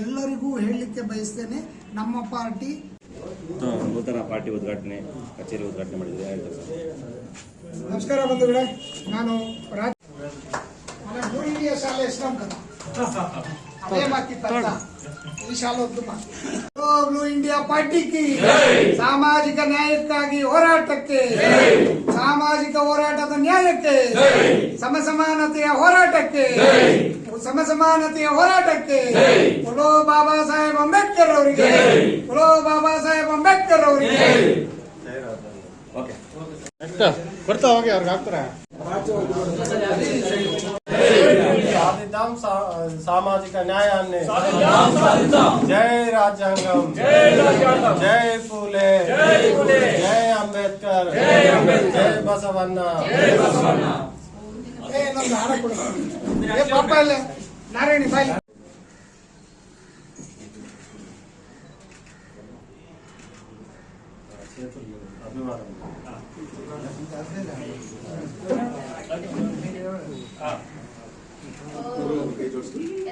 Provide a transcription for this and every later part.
ಎಲ್ಲರಿಗೂ ಹೇಳಲಿಕ್ಕೆ ಬಯಸ್ತೇನೆ, ನಮ್ಮ ಪಾರ್ಟಿ ನೂತನ ಪಾರ್ಟಿ ಉದ್ಘಾಟನೆ ಕಚೇರಿ ಉದ್ಘಾಟನೆ ಮಾಡಿದ್ರೆ. ನಮಸ್ಕಾರ ಬಂಧುಗಳೇ, ನಾನು ಇಂಡಿಯಾ ಶಾಲೆ ಅದೇ ಮಾತಿತ್ತ ಈ ಶಾಲೆ ಬ್ಲೂ ಇಂಡಿಯಾ ಪಾರ್ಟಿಗೆ ಸಾಮಾಜಿಕ ನ್ಯಾಯಕ್ಕಾಗಿ ಹೋರಾಟಕ್ಕೆ, ಸಾಮಾಜಿಕ ಹೋರಾಟದ ನ್ಯಾಯಕ್ಕೆ, ಸಮಸಮಾನತೆಯ ಹೋರಾಟಕ್ಕೆ, ಸಮಸಮಾನತೆಯ ಹೋರಾಟಕ್ಕೆ बोलो बाबा साहेब अंबेडकर ಅವರಿಗೆ, बोलो बाबा साहेब अंबेडकर ಅವರಿಗೆ. ಬರ್ತಾ ಹೋಗಿ ಅವ್ರಿಗೆ ಹಾಕ್ತಾರೆ. ಸಾಮಾಜಿಕ ನ್ಯಾಯಾన్ని జై రాజ్యాంగం, జై పూలే, జై అంబేద్కర్, జై బసవಣ್ಣ. ನಾರಾಯಣಿ ಬಾಯಿ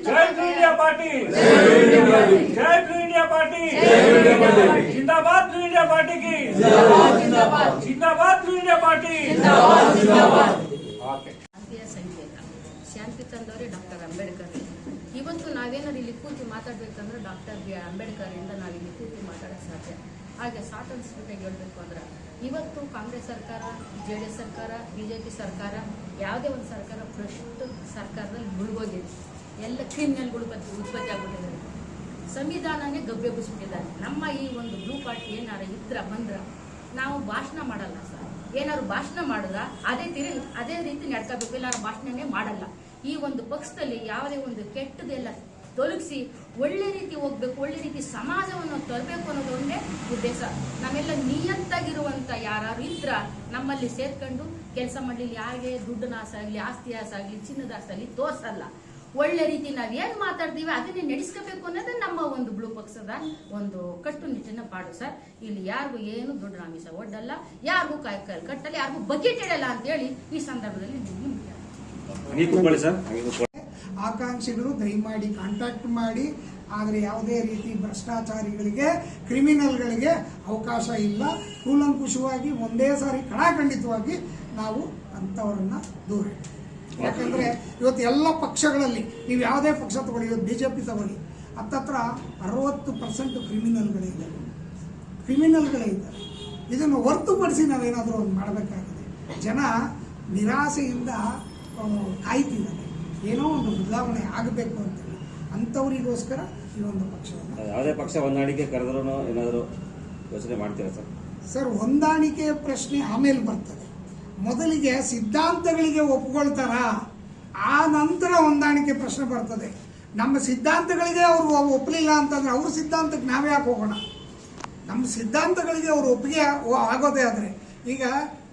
जय ब्लू इंडिया पार्टी, जय ब्लू इंडिया पार्टी, जिंदाबाद ब्लू इंडिया पार्टी की, जिंदाबाद ब्लू इंडिया पार्टी. ಶಾಂತಿ ತಂದವರೇ ಡಾಕ್ಟರ್ ಅಂಬೇಡ್ಕರ್. ಇವತ್ತು ನಾವೇನಾದ್ರು ಇಲ್ಲಿ ಕೂತು ಮಾತಾಡ್ಬೇಕಂದ್ರೆ ಡಾಕ್ಟರ್ ಅಂಬೇಡ್ಕರ್ ಇಂದ ನಾವಿಲ್ಲಿ ಕೂತು ಮಾತಾಡೋಕೆ ಸಾಧ್ಯ. ಹಾಗೆ ಸ್ವಾತಂತ್ರ್ಯವಾಗಿ ಹೇಳ್ಬೇಕು ಅಂದ್ರೆ ಇವತ್ತು ಕಾಂಗ್ರೆಸ್ ಸರ್ಕಾರ, JDS ಸರ್ಕಾರ, BJP ಸರ್ಕಾರ, ಯಾವುದೇ ಒಂದು ಸರ್ಕಾರ ಭ್ರಷ್ಟ ಸರ್ಕಾರದಲ್ಲಿ ಮುಳುಗೋಗಿದೆ. ಎಲ್ಲ ಕ್ರಿಮಿನಲ್ಗಳು ಉತ್ಪತ್ತಿ ಆಗ್ಬಿಟ್ಟಿದ್ದಾರೆ. ಸಂವಿಧಾನನೇ ಗಬ್ಬೆಬ್ಬಿಸ್ಬಿಟ್ಟಿದ್ದಾರೆ. ನಮ್ಮ ಈ ಒಂದು ಬ್ಲೂ ಪಾರ್ಟಿ ಏನಾರ ಇದ್ರ ಬಂದ್ರೆ ನಾವು ಭಾಷಣ ಮಾಡಲ್ಲ ಸರ್. ಏನಾದ್ರು ಭಾಷಣ ಮಾಡಿದ್ರ ಅದೇ ರೀತಿ ನಡ್ಕೋಬೇಕು. ಎಲ್ಲಾರು ಭಾಷಣನೇ ಮಾಡಲ್ಲ. ಈ ಒಂದು ಪಕ್ಷದಲ್ಲಿ ಯಾವುದೇ ಒಂದು ಕೆಟ್ಟದೆಲ್ಲ ತೊಲಗಿಸಿ ಒಳ್ಳೆ ರೀತಿ ಹೋಗ್ಬೇಕು, ಒಳ್ಳೆ ರೀತಿ ಸಮಾಜವನ್ನು ತರಬೇಕು ಅನ್ನೋದು ಒಂದೇ ಉದ್ದೇಶ. ನಾವೆಲ್ಲ ನಿಯಂತಾಗಿರುವಂತ ಯಾರು ಇದ್ರ ನಮ್ಮಲ್ಲಿ ಸೇರ್ಕೊಂಡು ಕೆಲಸ ಮಾಡಲಿ. ಯಾರಿಗೆ ದುಡ್ಡಿನ ಆಸೆ ಆಗಲಿ, ಆಸ್ತಿ ಆಸೆ ಆಗಲಿ, ಚಿನ್ನದ ಆಸೆ ಆಗಲಿ ತೋರ್ಸಲ್ಲ. ಒಳ್ಳೆ ರೀತಿ ನಾವ್ ಏನ್ ಮಾತಾಡ್ತೀವಿ ಅದನ್ನೇ ನಡೆಸ್ಕೋಬೇಕು ಅನ್ನೋದೇ ನಮ್ಮ ಒಂದು ಬ್ಲೂ ಪಕ್ಷದ ಒಂದು ಕಟ್ಟುನಿಟ್ಟಿನ ಪಾಡು ಸರ್. ಇಲ್ಲಿ ಯಾರಿಗೂ ಏನು ದುಡ್ಡು ನಾಮಿಸ ಒಡ್ಡಲ್ಲ, ಯಾರಿಗೂ ಕಟ್ಟಲ್ಲ, ಯಾರಿಗೂ ಬಕೆಟ್ ಇಡಲ್ಲ ಅಂತ ಹೇಳಿ ಈ ಸಂದರ್ಭದಲ್ಲಿ ಆಕಾಂಕ್ಷಿಗಳು ದಯಮಾಡಿ ಕಾಂಟ್ಯಾಕ್ಟ್ ಮಾಡಿ. ಆದರೆ ಯಾವುದೇ ರೀತಿ ಭ್ರಷ್ಟಾಚಾರಿಗಳಿಗೆ, ಕ್ರಿಮಿನಲ್ಗಳಿಗೆ ಅವಕಾಶ ಇಲ್ಲ. ಕೂಲಂಕುಷವಾಗಿ ಒಂದೇ ಸಾರಿ ಕಡಾಖಂಡಿತವಾಗಿ ನಾವು ಅಂಥವರನ್ನ ದೂರ. ಯಾಕಂದ್ರೆ ಇವತ್ತು ಎಲ್ಲ ಪಕ್ಷಗಳಲ್ಲಿ ನೀವು ಯಾವುದೇ ಪಕ್ಷ ತಗೊಳ್ಳಿ, ಇವತ್ತು BJP ತಗೊಳ್ಳಿ, ಹತ್ತತ್ರ 60% ಕ್ರಿಮಿನಲ್ಗಳೇ ಇದ್ದಾರೆ. ಇದನ್ನು ಹೊರತುಪಡಿಸಿ ನಾವೇನಾದರೂ ಒಂದು ಮಾಡಬೇಕಾಗಿದೆ. ಜನ ನಿರಾಸೆಯಿಂದ ಕಾಯ್ತಿದ್ದಾರೆ, ಏನೋ ಒಂದು ಬದಲಾವಣೆ ಆಗಬೇಕು ಅಂತೇಳಿ. ಅಂಥವರಿಗೋಸ್ಕರ ಈ ಒಂದು ಪಕ್ಷವನ್ನು ಯಾವುದೇ ಪಕ್ಷ ಹೊಂದಾಣಿಕೆ ಕರೆದ್ರೂ ಏನಾದರೂ ಯೋಚನೆ ಮಾಡ್ತೀರಾ ಸರ್? ಸರ್, ಹೊಂದಾಣಿಕೆ ಪ್ರಶ್ನೆ ಆಮೇಲೆ ಬರ್ತದೆ. ಮೊದಲಿಗೆ ಸಿದ್ಧಾಂತಗಳಿಗೆ ಒಪ್ಕೊಳ್ತಾರ, ಆ ನಂತರ ಹೊಂದಾಣಿಕೆ ಪ್ರಶ್ನೆ ಬರ್ತದೆ. ನಮ್ಮ ಸಿದ್ಧಾಂತಗಳಿಗೆ ಅವರು ಒಪ್ಪಲಿಲ್ಲ ಅಂತಂದ್ರೆ ಅವ್ರ ಸಿದ್ಧಾಂತಕ್ಕೆ ನಾವೇ ಯಾಕೆ ಹೋಗೋಣ? ನಮ್ಮ ಸಿದ್ಧಾಂತಗಳಿಗೆ ಅವರು ಒಪ್ಪಿಗೆ ಆಗೋದೇ ಆದರೆ, ಈಗ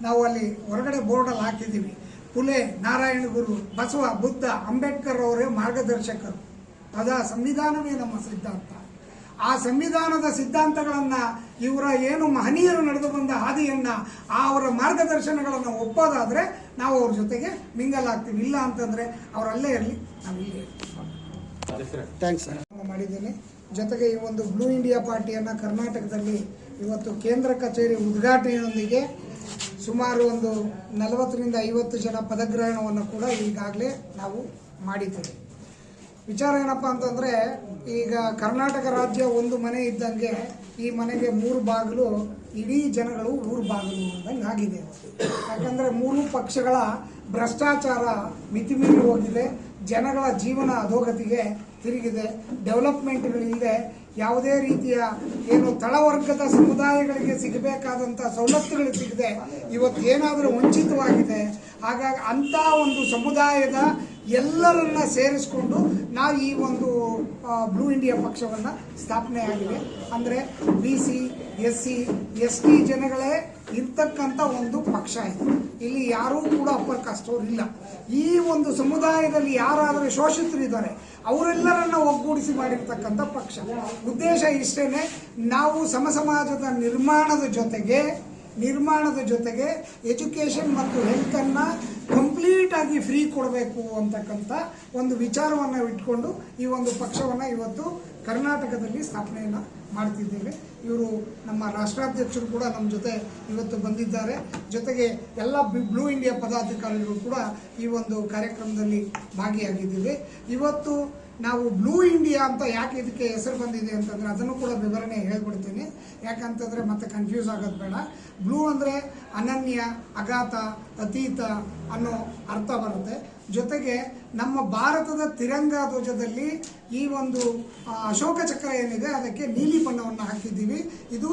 ನಾವು ಅಲ್ಲಿ ಹೊರಗಡೆ ಬೋರ್ಡಲ್ಲಿ ಹಾಕಿದ್ದೀವಿ, ಪುಲೆ, ನಾರಾಯಣ ಗುರು, ಬಸವ, ಬುದ್ಧ, ಅಂಬೇಡ್ಕರ್ ಅವರೇ ಮಾರ್ಗದರ್ಶಕರು. ಅದ ಸಂವಿಧಾನವೇ ನಮ್ಮ ಸಿದ್ಧಾಂತ. ಆ ಸಂವಿಧಾನದ ಸಿದ್ಧಾಂತಗಳನ್ನ, ಇವರ ಏನು ಮಹನೀಯರು ನಡೆದು ಬಂದ ಹಾದಿಯನ್ನ, ಅವರ ಮಾರ್ಗದರ್ಶನಗಳನ್ನು ಒಪ್ಪೋದಾದ್ರೆ ನಾವು ಅವ್ರ ಜೊತೆಗೆ ಮಿಂಗಲ್ ಆಗ್ತೀವಿ. ಇಲ್ಲ ಅಂತಂದ್ರೆ ಅವರಲ್ಲೇ ಇರಲಿ, ನಾವಿಲ್ಲೇ ಥ್ಯಾಂಕ್ಸ್ ಮಾಡಿದ್ದೇನೆ. ಜೊತೆಗೆ ಈ ಒಂದು ಬ್ಲೂ ಇಂಡಿಯಾ ಪಾರ್ಟಿಯನ್ನ ಕರ್ನಾಟಕದಲ್ಲಿ ಇವತ್ತು ಕೇಂದ್ರ ಕಚೇರಿ ಉದ್ಘಾಟನೆಯೊಂದಿಗೆ ಸುಮಾರು ಒಂದು 40ರಿಂದ 50 ಜನ ಪದಗ್ರಹಣವನ್ನು ಕೂಡ ಈಗಾಗಲೇ ನಾವು ಮಾಡಿದ್ದೇವೆ. ವಿಚಾರ ಏನಪ್ಪಾ ಅಂತಂದ್ರೆ, ಈಗ ಕರ್ನಾಟಕ ರಾಜ್ಯ ಒಂದು ಮನೆ ಇದ್ದಂಗೆ ಈ ಮನೆಗೆ 3 ಬಾಗಿಲು, ಇಡೀ ಜನಗಳು ಊರು ಬಾಗಿಲು ಅಂದಂಗೆ ಆಗಿದೆ. ಯಾಕಂದ್ರೆ 3 ಪಕ್ಷಗಳ ಭ್ರಷ್ಟಾಚಾರ ಮಿತಿಮೀರಿ ಹೋಗಿದೆ. ಜನಗಳ ಜೀವನ ಅಧೋಗತಿಗೆ ತಿರುಗಿದೆ. ಡೆವಲಪ್ಮೆಂಟ್ಗಳಿಲ್ಲದೆ ಯಾವುದೇ ರೀತಿಯ ಏನು ತಳವರ್ಗದ ಸಮುದಾಯಗಳಿಗೆ ಸಿಗಬೇಕಾದಂಥ ಸವಲತ್ತುಗಳು ಸಿಗದೆ ಇವತ್ತು ಏನಾದರೂ ವಂಚಿತವಾಗಿದೆ. ಹಾಗಾಗಿ ಅಂಥ ಒಂದು ಸಮುದಾಯದ ಎಲ್ಲರನ್ನ ಸೇರಿಸಿಕೊಂಡು ನಾವು ಈ ಒಂದು ಬ್ಲೂ ಇಂಡಿಯಾ ಪಕ್ಷವನ್ನು ಸ್ಥಾಪನೆ ಆಗಿದೆ. ಅಂದರೆ BC, SC ST ಜನಗಳೇ ಇರ್ತಕ್ಕಂಥ ಒಂದು ಪಕ್ಷ ಇದು. ಇಲ್ಲಿ ಯಾರೂ ಕೂಡ ಅಪ್ಪರ್ ಕಾಸ್ಟ್ ಅವರು ಇಲ್ಲ. ಈ ಒಂದು ಸಮುದಾಯದಲ್ಲಿ ಯಾರಾದರೂ ಶೋಷಿತರಿದ್ದಾರೆ ಅವರೆಲ್ಲರನ್ನ ಒಗ್ಗೂಡಿಸಿ ಮಾಡಿರ್ತಕ್ಕಂಥ ಪಕ್ಷ. ಉದ್ದೇಶ ಇಷ್ಟೇನೆ, ನಾವು ಸಮಾಜದ ನಿರ್ಮಾಣದ ಜೊತೆಗೆ ಎಜುಕೇಷನ್ ಮತ್ತು ಹೆಲ್ತನ್ನು ಕಂಪ್ಲೀಟ್ ಆಗಿ ಫ್ರೀ ಕೊಡಬೇಕು ಅಂತಕ್ಕಂಥ ಒಂದು ವಿಚಾರವನ್ನು ಇಟ್ಕೊಂಡು ಈ ಒಂದು ಪಕ್ಷವನ್ನು ಇವತ್ತು ಕರ್ನಾಟಕದಲ್ಲಿ ಸ್ಥಾಪನೆಯನ್ನು ಮಾಡ್ತಿದ್ದೇವೆ. ಇವರು ನಮ್ಮ ರಾಷ್ಟ್ರಾಧ್ಯಕ್ಷರು ಕೂಡ ನಮ್ಮ ಜೊತೆ ಇವತ್ತು ಬಂದಿದ್ದಾರೆ. ಜೊತೆಗೆ ಎಲ್ಲ ಬ್ಲೂ ಇಂಡಿಯಾ ಪದಾಧಿಕಾರಿಗಳು ಕೂಡ ಈ ಒಂದು ಕಾರ್ಯಕ್ರಮದಲ್ಲಿ ಭಾಗಿಯಾಗಿದ್ದೀವಿ. ಇವತ್ತು ನಾವು ಬ್ಲೂ ಇಂಡಿಯಾ ಅಂತ ಯಾಕೆ ಇದಕ್ಕೆ ಹೆಸರು ಬಂದಿದೆ ಅಂತಂದರೆ ಅದನ್ನು ಕೂಡ ವಿವರಣೆ ಹೇಳ್ಬಿಡ್ತೀನಿ. ಯಾಕಂತಂದರೆ ಮತ್ತೆ ಕನ್ಫ್ಯೂಸ್ ಆಗೋದು ಬೇಡ. ಬ್ಲೂ ಅಂದರೆ ಅನನ್ಯ, ಅಗಾಧ, ಅತೀತ ಅನ್ನೋ ಅರ್ಥ ಬರುತ್ತೆ. ಜೊತೆಗೆ ನಮ್ಮ ಭಾರತದ ತಿರಂಗ ಧ್ವಜದಲ್ಲಿ ಈ ಒಂದು ಅಶೋಕ ಚಕ್ರ ಏನಿದೆ ಅದಕ್ಕೆ ನೀಲಿ ಬಣ್ಣವನ್ನು ಹಾಕಿದ್ದೀವಿ. ಇದು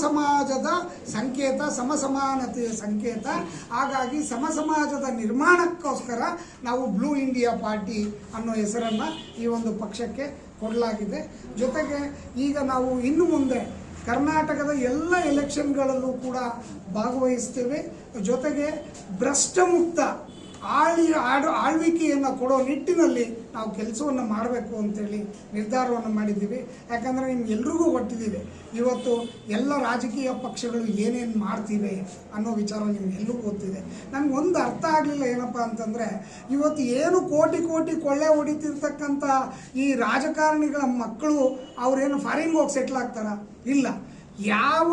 ಸಮಾಜದ ಸಂಕೇತ, ಸಮಾನತೆಯ ಸಂಕೇತ. ಹಾಗಾಗಿ ಸಮಾಜದ ನಿರ್ಮಾಣಕ್ಕೋಸ್ಕರ ನಾವು ಬ್ಲೂ ಇಂಡಿಯಾ ಪಾರ್ಟಿ ಅನ್ನೋ ಹೆಸರನ್ನು ಈ ಒಂದು ಪಕ್ಷಕ್ಕೆ ಕೊಡಲಾಗಿದೆ. ಜೊತೆಗೆ ಈಗ ನಾವು ಇನ್ನು ಮುಂದೆ ಕರ್ನಾಟಕದ ಎಲ್ಲ ಎಲೆಕ್ಷನ್ಗಳಲ್ಲೂ ಕೂಡ ಭಾಗವಹಿಸ್ತೇವೆ. ಜೊತೆಗೆ ಭ್ರಷ್ಟಮುಕ್ತ ಆಳ್ವಿಕೆಯನ್ನು ಕೊಡೋ ನಿಟ್ಟಿನಲ್ಲಿ ನಾವು ಕೆಲಸವನ್ನು ಮಾಡಬೇಕು ಅಂತೇಳಿ ನಿರ್ಧಾರವನ್ನು ಮಾಡಿದ್ದೀವಿ. ಯಾಕಂದರೆ ನಿಮ್ಗೆಲ್ರಿಗೂ ಗೊತ್ತಿದ್ದೀವಿ ಇವತ್ತು ಎಲ್ಲ ರಾಜಕೀಯ ಪಕ್ಷಗಳು ಏನೇನು ಮಾಡ್ತಿವೆ ಅನ್ನೋ ವಿಚಾರ ನಿಮ್ಗೆಲ್ಲರಿಗೂ ಗೊತ್ತಿದೆ. ನನಗೆ ಒಂದು ಅರ್ಥ ಆಗಲಿಲ್ಲ ಏನಪ್ಪ ಅಂತಂದರೆ, ಇವತ್ತು ಏನು ಕೋಟಿ ಕೊಳ್ಳೆ ಹೊಡಿತಿರ್ತಕ್ಕಂಥ ಈ ರಾಜಕಾರಣಿಗಳ ಮಕ್ಕಳು ಅವರೇನು ಫಾರಿನ್ಗೆ ಹೋಗಿ ಸೆಟ್ಲ್ ಆಗ್ತಾರ? ಇಲ್ಲ. ಯಾವ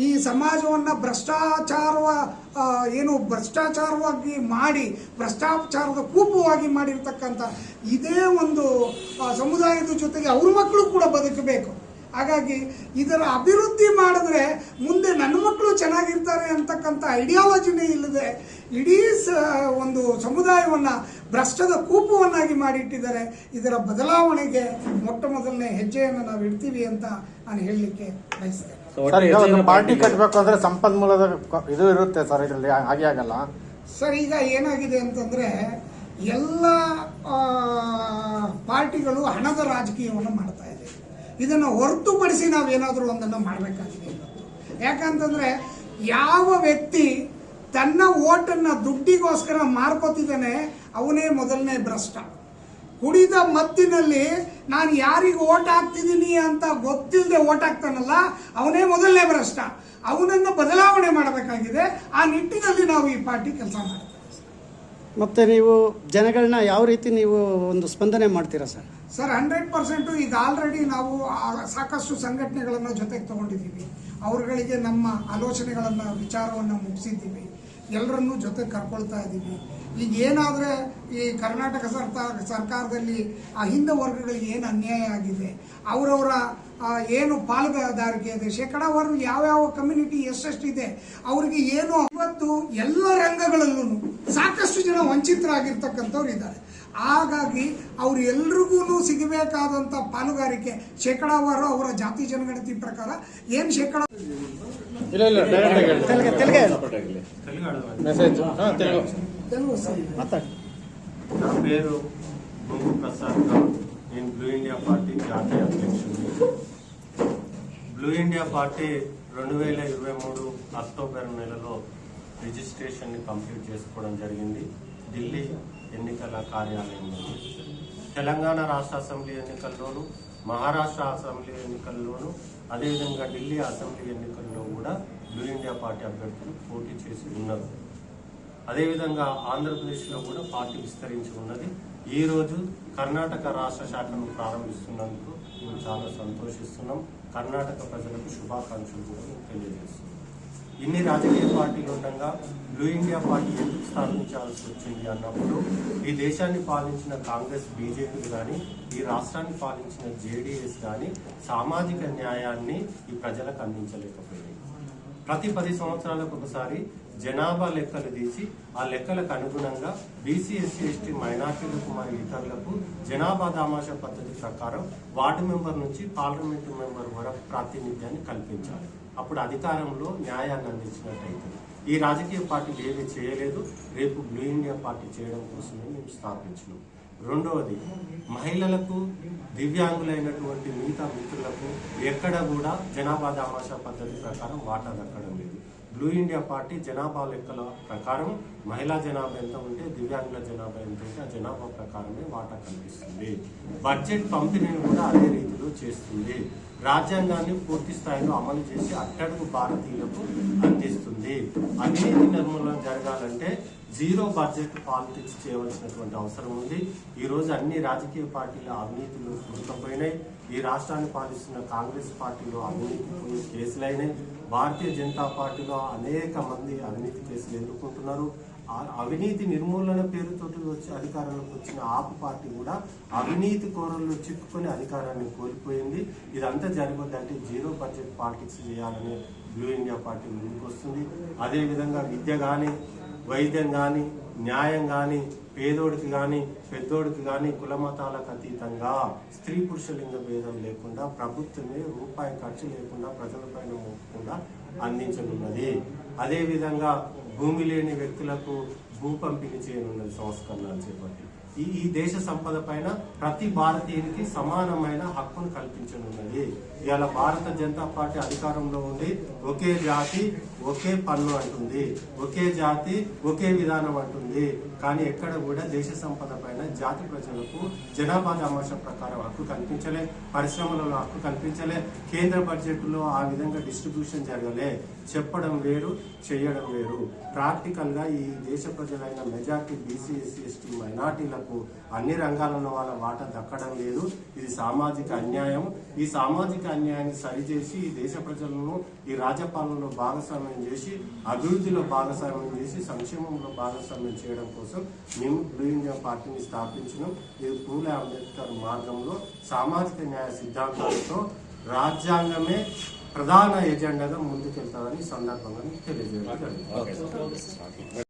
ಈ ಸಮಾಜವನ್ನು ಭ್ರಷ್ಟಾಚಾರವಾಗಿ ಮಾಡಿ ಭ್ರಷ್ಟಾಚಾರದ ಕೂಪವಾಗಿ ಮಾಡಿರ್ತಕ್ಕಂಥ ಇದೇ ಒಂದು ಸಮುದಾಯದ ಜೊತೆಗೆ ಅವ್ರ ಮಕ್ಕಳು ಕೂಡ ಬದುಕಬೇಕು. ಹಾಗಾಗಿ ಇದರ ಅಭಿವೃದ್ಧಿ ಮಾಡಿದ್ರೆ ಮುಂದೆ ನನ್ನ ಮಕ್ಕಳು ಚೆನ್ನಾಗಿರ್ತಾರೆ ಅಂತಕ್ಕಂಥ ಐಡಿಯಾಲಜಿನೇ ಇಲ್ಲದೆ ಇಡೀ ಒಂದು ಸಮುದಾಯವನ್ನು ಭ್ರಷ್ಟದ ಕೂಪವನ್ನಾಗಿ ಮಾಡಿಟ್ಟಿದ್ದಾರೆ. ಇದರ ಬದಲಾವಣೆಗೆ ಮೊಟ್ಟ ಮೊದಲನೇ ಹೆಜ್ಜೆಯನ್ನು ನಾವು ಇಡ್ತೀವಿ ಅಂತ ನಾನು ಹೇಳಲಿಕ್ಕೆ ಬಯಸ್ತೇನೆ. ಸರ್, ಈಗ ಒಂದು ಪಾರ್ಟಿ ಕಟ್ಟಬೇಕು ಅಂದ್ರೆ ಸಂಪನ್ಮೂಲದ ಇದು ಇರುತ್ತೆ ಸರ್, ಇದರಲ್ಲಿ ಹಾಗೆ ಆಗಲ್ಲ ಸರ್. ಈಗ ಏನಾಗಿದೆ ಅಂತಂದ್ರೆ ಎಲ್ಲ ಪಾರ್ಟಿಗಳು ಹಣದ ರಾಜಕೀಯವನ್ನು ಮಾಡ್ತಾ ಇದೆ. ಇದನ್ನು ಹೊರತುಪಡಿಸಿ ನಾವೇನಾದರೂ ಒಂದನ್ನು ಮಾಡಬೇಕಾಗಿದೆ ಇವತ್ತು. ಯಾಕಂತಂದ್ರೆ ಯಾವ ವ್ಯಕ್ತಿ ತನ್ನ ಓಟನ್ನು ದುಡ್ಡಿಗೋಸ್ಕರ ಮಾರ್ಕೋತಿದ್ದಾನೆ ಅವನೇ ಮೊದಲನೇ ಭ್ರಷ್ಟ. ಕುಡಿದ ಮತ್ತಿನಲ್ಲಿ ನಾನು ಯಾರಿಗೆ ಓಟ್ ಹಾಕ್ತಿದ್ದೀನಿ ಅಂತ ಗೊತ್ತಿಲ್ಲದೆ ಓಟ್ ಹಾಕ್ತಾನಲ್ಲ ಅವನೇ ಮೊದಲನೇ ಭ್ರಷ್ಟ. ಅವನನ್ನು ಬದಲಾವಣೆ ಮಾಡಬೇಕಾಗಿದೆ. ಆ ನಿಟ್ಟಿನಲ್ಲಿ ನಾವು ಈ ಪಾರ್ಟಿ ಕೆಲಸ ಮಾಡ್ತೇವೆ. ಮತ್ತು ನೀವು ಜನಗಳನ್ನ ಯಾವ ರೀತಿ ನೀವು ಒಂದು ಸ್ಪಂದನೆ ಮಾಡ್ತೀರಾ ಸರ್? ಸರ್ 100% ಈಗ ಆಲ್ರೆಡಿ ನಾವು ಸಾಕಷ್ಟು ಸಂಘಟನೆಗಳನ್ನು ಜೊತೆಗೆ ತಗೊಂಡಿದ್ದೀವಿ. ಅವರುಗಳಿಗೆ ನಮ್ಮ ಆಲೋಚನೆಗಳನ್ನು ವಿಚಾರವನ್ನು ಮುಗಿಸಿದ್ದೀವಿ. ಎಲ್ಲರನ್ನೂ ಜೊತೆ ಕರ್ಕೊಳ್ತಾ ಇದ್ದೀವಿ. ಈಗ ಏನಾದರೆ ಈ ಕರ್ನಾಟಕ ಸರ್ಕಾರದಲ್ಲಿ ಅಹಿಂದ ವರ್ಗಗಳಿಗೆ ಏನು ಅನ್ಯಾಯ ಆಗಿದೆ, ಅವರವರ ಏನು ಪಾಲುದಾರಿಕೆ ಇದೆ, ಶೇಕಡಾವಾರು ಯಾವ್ಯಾವ ಕಮ್ಯುನಿಟಿ ಎಷ್ಟೆಷ್ಟಿದೆ, ಅವರಿಗೆ ಏನು ಇವತ್ತು ಎಲ್ಲ ರಂಗಗಳಲ್ಲೂ ಸಾಕಷ್ಟು ಜನ ವಂಚಿತರಾಗಿರ್ತಕ್ಕಂಥವ್ರು ಇದ್ದಾರೆ. ಹಾಗಾಗಿ ಅವರು ಎಲ್ರಿಗೂ ಸಿಗಬೇಕಾದಂಥ ಪಾಲುಗಾರಿಕೆ ಶೇಕಡಾವಾರು ಅವರ ಜಾತಿ ಜನಗಣತಿ ಪ್ರಕಾರ ಏನು ಶೇಕಡ నా పేరు ముంగు ప్రసాద్ గౌడ్. నేను బ్లూ ఇండియా పార్టీ జాతీయ అధ్యక్షుడిని. బ్లూ ఇండియా పార్టీ 2023 అక్టోబర్ నెలలో రిజిస్ట్రేషన్ని కంప్లీట్ చేసుకోవడం జరిగింది ఢిల్లీ ఎన్నికల కార్యాలయంలో. తెలంగాణ రాష్ట్ర అసెంబ్లీ ఎన్నికల్లోనూ, మహారాష్ట్ర అసెంబ్లీ ఎన్నికల్లోనూ, అదేవిధంగా ఢిల్లీ అసెంబ్లీ ఎన్నికల్లో కూడా బ్లూ ఇండియా పార్టీ అభ్యర్థులు పోటీ చేసి ఉన్నారు. అదేవిధంగా ఆంధ్రప్రదేశ్లో కూడా పార్టీ విస్తరించి ఉన్నది. ఈరోజు కర్ణాటక రాష్ట్ర శాఖను ప్రారంభిస్తున్నందుకు మేము చాలా సంతోషిస్తున్నాం. కర్ణాటక ప్రజలకు శుభాకాంక్షలు కూడా మేము తెలియజేస్తున్నాం. ఇన్ని రాజకీయ పార్టీలు ఉండగా బ్లూ ఇండియా పార్టీ ఎందుకు స్థాపించాల్సి వచ్చింది అన్నప్పుడు, ఈ దేశాన్ని పాలించిన కాంగ్రెస్, బీజేపీ కానీ, ఈ రాష్ట్రాన్ని పాలించిన జేడీఎస్ కానీ సామాజిక న్యాయాన్ని ఈ ప్రజలకు అందించలేకపోయింది. ప్రతి 10 సంవత్సరాలకు ఒకసారి జనాభా లెక్కలు తీసి ఆ లెక్కలకు అనుగుణంగా బీసీ, ఎస్సీ, ఎస్టీ, మైనార్టీలకు మరియు ఇతరులకు జనాభా దామాషా పద్ధతి ప్రకారం వార్డు మెంబర్ నుంచి పార్లమెంటు మెంబర్ వరకు ప్రాతినిధ్యాన్ని కల్పించాలి. అప్పుడు అధికారంలో న్యాయాన్ని అందించినట్టయితే. ఈ రాజకీయ పార్టీలు ఏది చేయలేదు. రేపు బ్లూ ఇండియా పార్టీ చేయడం కోసమే మేము స్థాపించినాం. రెండవది, మహిళలకు, దివ్యాంగులైనటువంటి మిగతా మిత్రులకు ఎక్కడ కూడా జనాభా దామాషా పద్ధతి ప్రకారం వాటా దక్కడం లేదు. బ్లూ ఇండియా పార్టీ జనాభా లెక్కల ప్రకారం మహిళా జనాభా ఎంత ఉంటే దివ్యాంగుల జనాభా ఎంత ఉంటే ఆ జనాభా ప్రకారమే వాటా కల్పిస్తుంది. బడ్జెట్ పంపిణీని కూడా అదే రీతిలో చేస్తుంది. రాజ్యాంగాన్ని పూర్తి స్థాయిలో అమలు చేసి అట్టడుగు భారతీయులకు అందిస్తుంది. అవినీతి నిర్మూలన జరగాలంటే జీరో బడ్జెట్ పాలిటిక్స్ చేయవలసినటువంటి అవసరం ఉంది. ఈరోజు అన్ని రాజకీయ పార్టీల అవినీతిలో కూరుకుపోయినాయి. ఈ రాష్ట్రాన్ని పాలిస్తున్న కాంగ్రెస్ పార్టీలో అవినీతి కేసులైనాయి. భారతీయ జనతా పార్టీలో అనేక మంది అవినీతి కేసులు ఎదుర్కొంటున్నారు. అవినీతి నిర్మూలన పేరుతోటి వచ్చి అధికారంలోకి వచ్చిన ఆపు పార్టీ కూడా అవినీతి కోరల్లో చిక్కుకొని అధికారాన్ని కోల్పోయింది. ఇదంతా జరగొద్దంటే జీరో బడ్జెట్ పాలిటిక్స్ చేయాలని బ్లూ ఇండియా పార్టీ ముందుకు వస్తుంది. అదేవిధంగా విద్య కానీ, వైద్యం కానీ, న్యాయం కానీ, పేదోడికి కానీ, పెద్దోడికి కానీ కులమతాలకు అతీతంగా స్త్రీ పురుష లింగ భేదం లేకుండా ప్రభుత్వమే రూపాయి ఖర్చు లేకుండా ప్రజలపైన మోపకుండా అందించనున్నది. అదేవిధంగా భూమి లేని వ్యక్తులకు భూ పంపిణీ చేయనున్నది సంస్కరణలు చేపట్టి. ఈ దేశ సంపద పైన ప్రతి భారతీయునికి సమానమైన హక్కును కల్పించనున్నది. ఇవాళ భారత జనతా పార్టీ అధికారంలో ఉండి ఒకే జాతి ఒకే పన్ను అంటుంది, ఒకే జాతి ఒకే విధానం అంటుంది. కానీ ఎక్కడ కూడా దేశ సంపద పైన జాతి ప్రజలకు జనాభా దామాషా ప్రకారం హక్కు కల్పించలే, పరిశ్రమలలో హక్కు కల్పించలే, కేంద్ర బడ్జెట్లో ఆ విధంగా డిస్ట్రిబ్యూషన్ జరగలే. చెప్పడం వేరు, చేయడం వేరు. ప్రాక్టికల్ గా ఈ దేశ ప్రజలైన మెజార్టీ బీసీ, ఎస్సీ, ఎస్టీ, మైనార్టీలకు అన్ని రంగాలలో వాళ్ళ వాటా దక్కడం లేదు. ఇది సామాజిక అన్యాయం. ఈ సామాజిక అన్యాయాన్ని సరిచేసి ఈ దేశ ప్రజలను ఈ రాజ్యపాలనలో భాగస్వామ్యం చేసి, అభివృద్ధిలో భాగస్వామ్యం చేసి, సంక్షేమంలో భాగస్వామ్యం చేయడం కోసం మేము బ్లూ ఇండియా పార్టీని స్థాపించినాం. ఇది పూలే అంబేద్కర్ మార్గంలో సామాజిక న్యాయ సిద్ధాంతాలతో రాజ్యాంగమే ప్రధాన ఎజెండాగా ముందుకెళ్తారని సందర్భంగా తెలియజేయడం జరిగింది.